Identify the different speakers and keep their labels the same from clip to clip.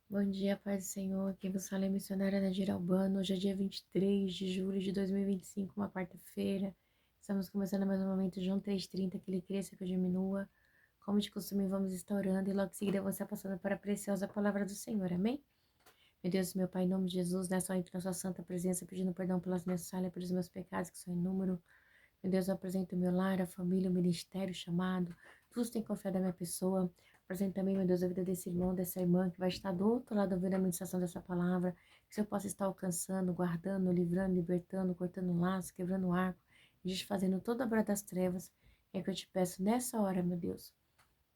Speaker 1: Bom dia, paz do Senhor. Aqui vos fala é a missionária Nadir Albano. Hoje é dia 23 de julho de 2025, uma quarta-feira. Estamos começando mais um momento João 3:30, que ele cresça, que eu diminua. Como de costume, vamos estar orando e logo em seguida eu vou estar passando para a preciosa palavra do Senhor. Amém? Meu Deus, meu Pai, em nome de Jesus, nessa hora, na sua santa presença, pedindo perdão pelas minhas falhas, pelos meus pecados, que são inúmeros. Meu Deus, eu apresento o meu lar, a família, o ministério, o chamado. Tudo tem confiado na minha pessoa. Apresento também, meu Deus, a vida desse irmão, dessa irmã que vai estar do outro lado ouvindo a ministração dessa palavra. Que o Senhor possa estar alcançando, guardando, livrando, libertando, cortando o laço, quebrando o arco, desfazendo toda a obra das trevas. É que eu te peço nessa hora, meu Deus.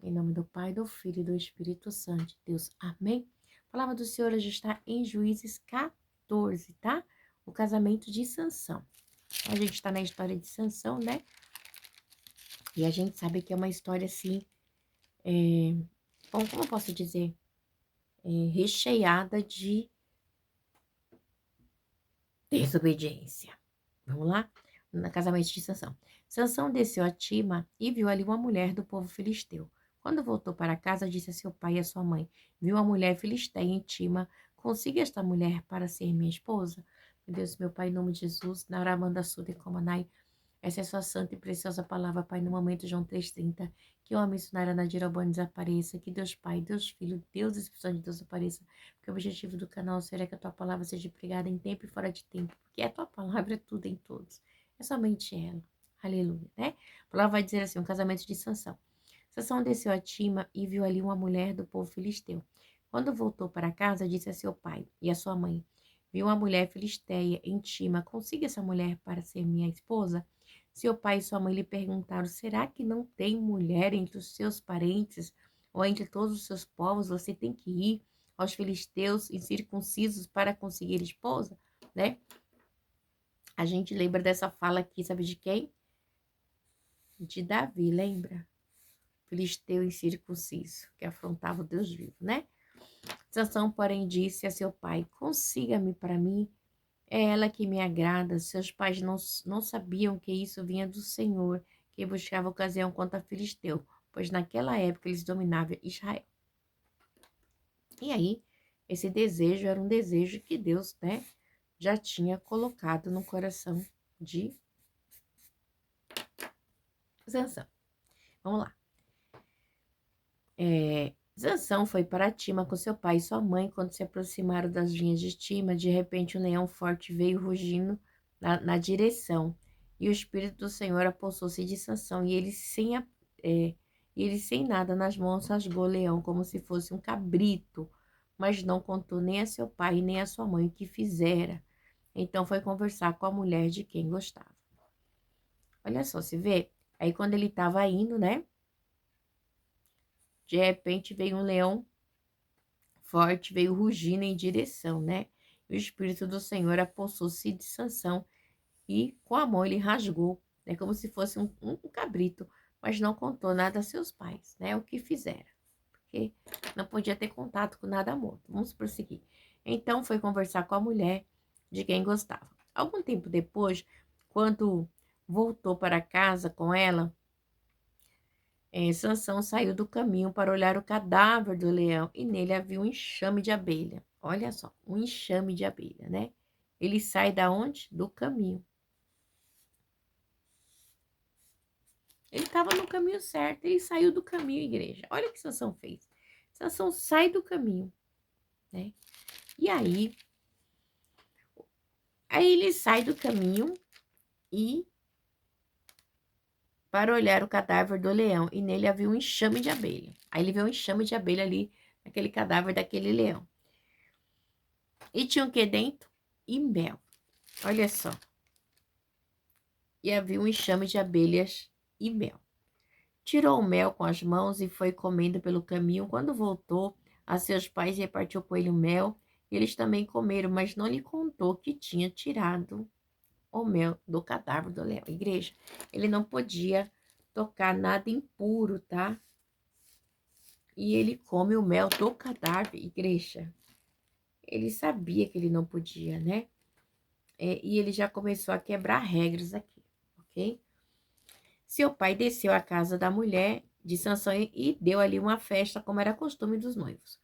Speaker 1: Em nome do Pai, do Filho e do Espírito Santo. Deus, amém. A palavra do Senhor hoje está em Juízes 14, tá? O casamento de Sansão. A gente está na história de Sansão, né? E a gente sabe que é uma história assim, bom, como eu posso dizer? Recheada de desobediência. Vamos lá? No casamento de Sansão. Sansão desceu a Tima e viu ali uma mulher do povo filisteu. Quando voltou para casa, disse a seu pai e a sua mãe: viu uma mulher filisteia em Tima. Consiga esta mulher para ser minha esposa? Meu Deus, meu pai, em nome de Jesus, Naramanda Suda e Comanai. Essa é a sua santa e preciosa palavra, Pai, no momento João 3:30, que a missionária Nadir Albano desapareça, que Deus Pai, Deus Filho, Deus Espírito Santo de Deus apareça, porque o objetivo do canal será que a tua palavra seja pregada em tempo e fora de tempo, porque a tua palavra é tudo em todos, é somente ela, aleluia, né? A palavra vai dizer assim, um casamento de Sansão. Sansão desceu a Tima e viu ali uma mulher do povo filisteu. Quando voltou para casa, disse a seu pai e a sua mãe, viu uma mulher filisteia em Tima, consiga essa mulher para ser minha esposa? Seu pai e sua mãe lhe perguntaram: será que não tem mulher entre os seus parentes ou entre todos os seus povos? Você tem que ir aos filisteus incircuncisos para conseguir esposa, né? A gente lembra dessa fala aqui, sabe de quem? De Davi, lembra? Filisteu incircunciso, que afrontava o Deus vivo, né? Sansão, porém, disse a seu pai: consiga-me para mim. É ela que me agrada. Seus pais não sabiam que isso vinha do Senhor, que buscava ocasião contra Filisteu, pois naquela época eles dominavam Israel. E aí, esse desejo era um desejo que Deus, né, já tinha colocado no coração de Sansão. Vamos lá. Sansão foi para Tima com seu pai e sua mãe. Quando se aproximaram das vinhas de Tima, de repente um leão forte veio rugindo na direção. E o Espírito do Senhor apossou-se de Sansão, e ele sem nada nas mãos rasgou o leão como se fosse um cabrito, mas não contou nem a seu pai nem a sua mãe o que fizera. Então foi conversar com a mulher de quem gostava. Olha só, se vê? Aí quando ele estava indo, né? De repente veio um leão forte, veio rugindo em direção, né? E o Espírito do Senhor apossou-se de Sansão e com a mão ele rasgou, né? Como se fosse um cabrito, mas não contou nada a seus pais, né? O que fizera, porque não podia ter contato com nada morto. Vamos prosseguir. Então foi conversar com a mulher de quem gostava. Algum tempo depois, quando voltou para casa com ela, Sansão saiu do caminho para olhar o cadáver do leão e nele havia um enxame de abelha. Olha só, um enxame de abelha, né? Ele sai da onde? Do caminho. Ele estava no caminho certo, ele saiu do caminho, igreja. Olha o que Sansão fez. Sansão sai do caminho, né? E aí ele sai do caminho e para olhar o cadáver do leão e nele havia um enxame de abelha. Aí ele vê um enxame de abelha ali naquele cadáver daquele leão. E tinha o que dentro? E mel. Olha só. E havia um enxame de abelhas e mel. Tirou o mel com as mãos e foi comendo pelo caminho. Quando voltou a seus pais, repartiu com ele o mel. Eles também comeram, mas não lhe contou que tinha tirado o mel do cadáver do leão. Igreja, ele não podia tocar nada impuro, tá? E ele come o mel do cadáver, igreja. Ele sabia que ele não podia, né? E ele já começou a quebrar regras aqui, ok? Seu pai desceu à casa da mulher de Sansão e deu ali uma festa, como era costume dos noivos.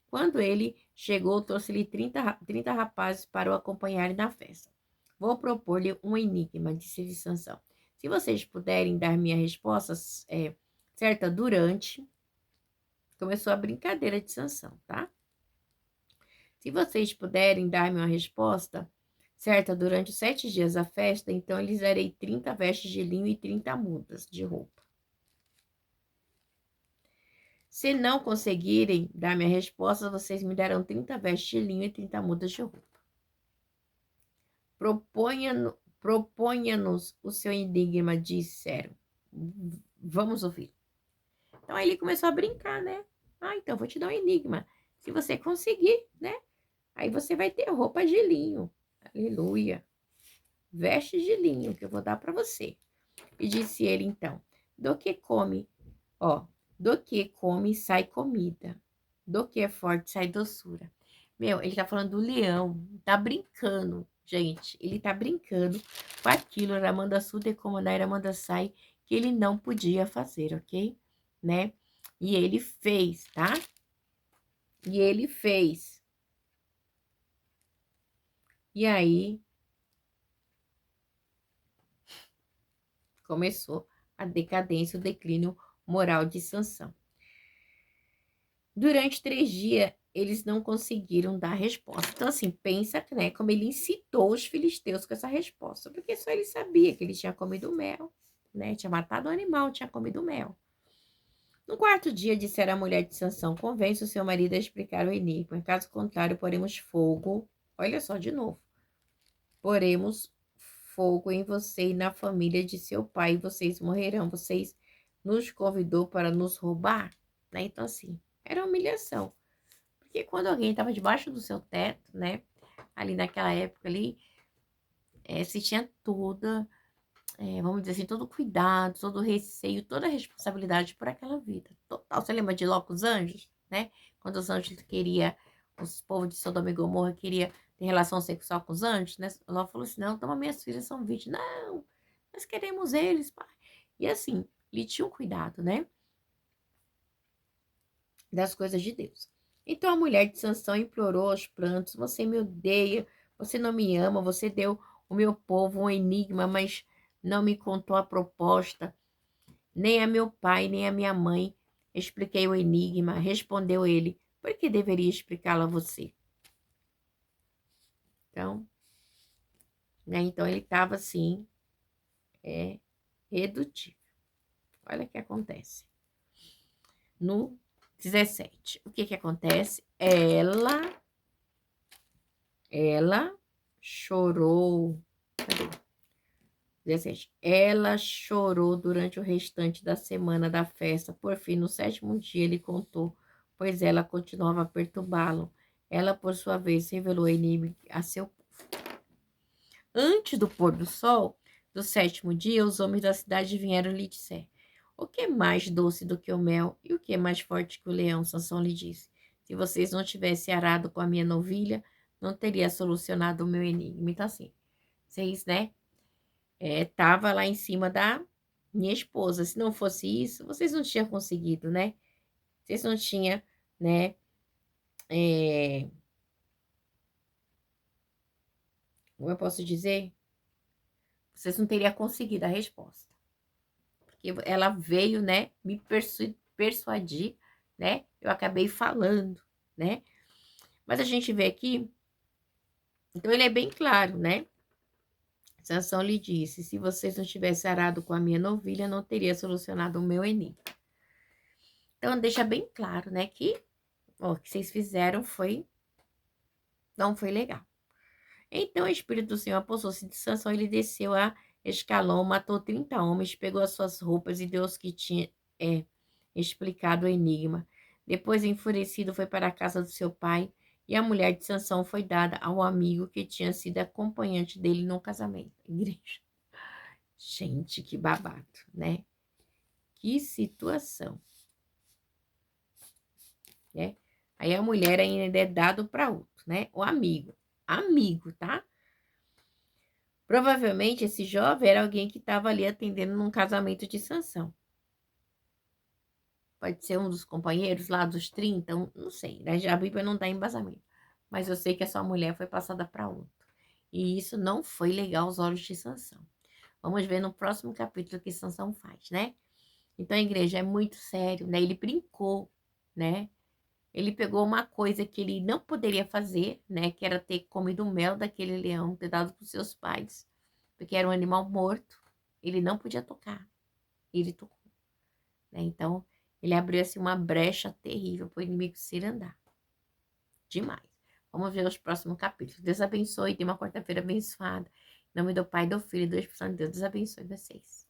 Speaker 1: Quando ele chegou, trouxe-lhe 30 rapazes para o acompanharem na festa. Vou propor-lhe um enigma, disse-lhe Sansão. Se vocês puderem dar minha resposta certa durante... Começou a brincadeira de Sansão, tá? Se vocês puderem dar-me uma resposta certa durante os 7 dias da festa, então eu lhes darei 30 vestes de linho e 30 mudas de roupa. Se não conseguirem dar-me a resposta, vocês me darão 30 vestes de linho e 30 mudas de roupa. Proponha-nos o seu enigma, disseram. Vamos ouvir. Então aí ele começou a brincar, né? Então vou te dar um enigma. Se você conseguir, né? Aí você vai ter roupa de linho. Aleluia. Vestes de linho que eu vou dar para você. E disse ele então: do que come, do que come sai comida. Do que é forte sai doçura. Meu, ele tá falando do leão, tá brincando, gente. Ele tá brincando com aquilo, Ramanda Suda e Comandar Ramanda Sai, que ele não podia fazer, ok? Né? E ele fez, tá? E ele fez. E aí, começou a decadência, o declínio moral de Sansão. Durante 3 dias, eles não conseguiram dar resposta. Então, assim, pensa, né, como ele incitou os filisteus com essa resposta, porque só ele sabia que ele tinha comido mel, né, tinha matado um animal, tinha comido mel. No 4º dia, dissera a mulher de Sansão: convence o seu marido a explicar o enigma, em caso contrário, poremos fogo, olha só, de novo, poremos fogo em você e na família de seu pai, e vocês morrerão. Vocês nos convidou para nos roubar, né? Então, assim, era humilhação. Porque quando alguém estava debaixo do seu teto, né? Ali naquela época ali, se tinha toda, vamos dizer assim, todo cuidado, todo receio, toda a responsabilidade por aquela vida. Total. Você lembra de Ló com os anjos, né? Quando os anjos queriam, os povos de Sodoma e Gomorra queria ter relação sexual com os anjos, né? Ló falou assim: não, toma, minhas filhas são vítimas. Não, nós queremos eles, pai. E assim, ele tinha um cuidado, né? Das coisas de Deus. Então a mulher de Sansão implorou aos prantos: você me odeia, você não me ama, você deu o meu povo um enigma, mas não me contou a proposta. Nem a meu pai, nem a minha mãe expliquei o enigma. Respondeu ele: por que deveria explicá-lo a você? Então, né? Então ele estava assim, redutivo. Olha o que acontece. No 17, o que acontece? Ela chorou. Cadê? 17. Ela chorou durante o restante da semana da festa. Por fim, no 7º dia, ele contou, pois ela continuava a perturbá-lo. Ela, por sua vez, revelou o enigma a seu povo. Antes do pôr do sol do 7º dia, os homens da cidade vieram lhe dizer: o que é mais doce do que o mel e o que é mais forte que o leão? Sansão lhe disse: se vocês não tivessem arado com a minha novilha, não teria solucionado o meu enigma. Então, assim, vocês, né? Tava lá em cima da minha esposa. Se não fosse isso, vocês não tinham conseguido, né? Vocês não tinham, né? Como eu posso dizer? Vocês não teriam conseguido a resposta. Porque ela veio, né? Me persuadir, né? Eu acabei falando, né? Mas a gente vê aqui, então ele é bem claro, né? Sansão lhe disse: se vocês não tivessem arado com a minha novilha, não teria solucionado o meu enigma. Então, deixa bem claro, né, que o que vocês fizeram não foi legal. Então, o Espírito do Senhor apossou-se de Sansão, ele desceu a escalão, matou 30 homens, pegou as suas roupas e deu os que tinha explicado o enigma. Depois, enfurecido, foi para a casa do seu pai, e a mulher de Sansão foi dada ao amigo que tinha sido acompanhante dele no casamento. Igreja. Gente, que babado, né? Que situação, né? Aí a mulher ainda é dado para outro, né? O amigo. Amigo, tá? Provavelmente esse jovem era alguém que estava ali atendendo num casamento de Sansão. Pode ser um dos companheiros lá dos 30, não sei, né? A Bíblia não dá embasamento. Mas eu sei que essa mulher foi passada para outro. E isso não foi legal aos olhos de Sansão. Vamos ver no próximo capítulo o que Sansão faz, né? Então a igreja é muito sério, né? Ele brincou, né? Ele pegou uma coisa que ele não poderia fazer, né? Que era ter comido o mel daquele leão, ter dado para os seus pais, porque era um animal morto. Ele não podia tocar. Ele tocou, né? Então, ele abriu assim uma brecha terrível para o inimigo se andar. Demais. Vamos ver os próximos capítulos. Deus abençoe. Tenha uma quarta-feira abençoada. Em nome do Pai, do Filho e do Espírito Santo. Deus abençoe vocês.